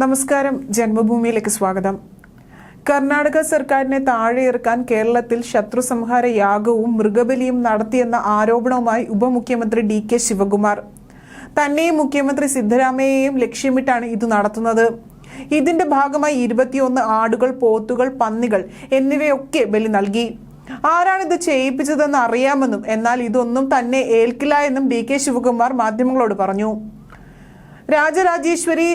നമസ്കാരം, ജന്മഭൂമിയിലേക്ക് സ്വാഗതം. കർണാടക സർക്കാരിനെ താഴെയിറക്കാൻ കേരളത്തിൽ ശത്രുസംഹാര യാഗവും മൃഗബലിയും നടത്തിയെന്ന ആരോപണവുമായി ഉപമുഖ്യമന്ത്രി DK ശിവകുമാർ. തന്നെയും മുഖ്യമന്ത്രി സിദ്ധരാമയ്യയെയും ലക്ഷ്യമിട്ടാണ് ഇത് നടത്തുന്നത്. ഇതിന്റെ ഭാഗമായി 21 ആടുകൾ, പോത്തുകൾ, പന്നികൾ എന്നിവയൊക്കെ ബലി നൽകി. ആരാണിത് ചെയ്യിപ്പിച്ചതെന്ന് അറിയാമെന്നും എന്നാൽ ഇതൊന്നും തന്നെ ഏൽക്കില്ല എന്നും DK ശിവകുമാർ മാധ്യമങ്ങളോട് പറഞ്ഞു. രാജരാജേശ്വരി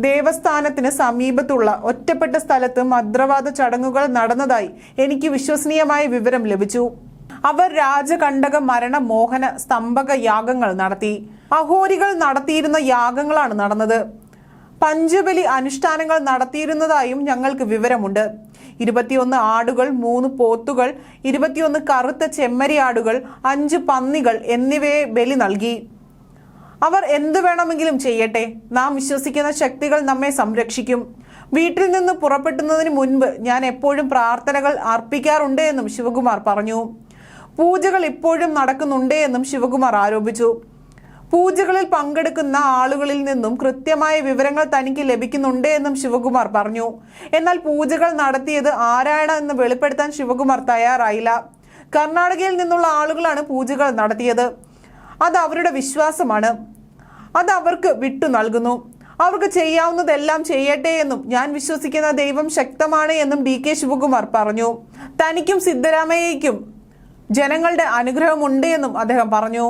ദേവസ്ഥാനത്തിന് സമീപത്തുള്ള ഒറ്റപ്പെട്ട സ്ഥലത്ത് മന്ത്രവാദ ചടങ്ങുകൾ നടന്നതായി എനിക്ക് വിശ്വസനീയമായ വിവരം ലഭിച്ചു. അവർ രാജകണ്ടക മരണ മോഹന സ്തംഭക യാഗങ്ങൾ നടത്തി. അഹോരികൾ നടത്തിയിരുന്ന യാഗങ്ങളാണ് നടന്നത്. പഞ്ചബലി അനുഷ്ഠാനങ്ങൾ നടത്തിയിരുന്നതായും ഞങ്ങൾക്ക് വിവരമുണ്ട്. 21 ആടുകൾ, 3 പോത്തുകൾ, 21 കറുത്ത ചെമ്മരിയാടുകൾ, 5 പന്നികൾ എന്നിവയെ ബലി നൽകി. അവർ എന്തു വേണമെങ്കിലും ചെയ്യട്ടെ, നാം വിശ്വസിക്കുന്ന ശക്തികൾ നമ്മെ സംരക്ഷിക്കും. വീട്ടിൽ നിന്ന് പുറപ്പെടുന്നതിന് മുൻപ് ഞാൻ എപ്പോഴും പ്രാർത്ഥനകൾ അർപ്പിക്കാറുണ്ട് എന്നും ശിവകുമാർ പറഞ്ഞു. പൂജകൾ ഇപ്പോഴും നടക്കുന്നുണ്ട് എന്നും ശിവകുമാർ ആരോപിച്ചു. പൂജകളിൽ പങ്കെടുക്കുന്ന ആളുകളിൽ നിന്നും കൃത്യമായ വിവരങ്ങൾ തനിക്ക് ലഭിക്കുന്നുണ്ട് എന്നും ശിവകുമാർ പറഞ്ഞു. എന്നാൽ പൂജകൾ നടത്തിയത് ആരാണ് എന്ന് വെളിപ്പെടുത്താൻ ശിവകുമാർ തയ്യാറായില്ല. കർണാടകയിൽ നിന്നുള്ള ആളുകളാണ് പൂജകൾ നടത്തിയത്. അത് അവരുടെ വിശ്വാസമാണ്. അത് അവർക്ക് വിട്ടു നൽകുന്നു. അവർക്ക് ചെയ്യാവുന്നതെല്ലാം ചെയ്യട്ടെ എന്നും ഞാൻ വിശ്വസിക്കുന്ന ദൈവം ശക്തമാണ് എന്നും DK ശിവകുമാർ പറഞ്ഞു. തനിക്കും സിദ്ധരാമയ്യയ്ക്കും ജനങ്ങളുടെ അനുഗ്രഹമുണ്ട് എന്നും അദ്ദേഹം പറഞ്ഞു.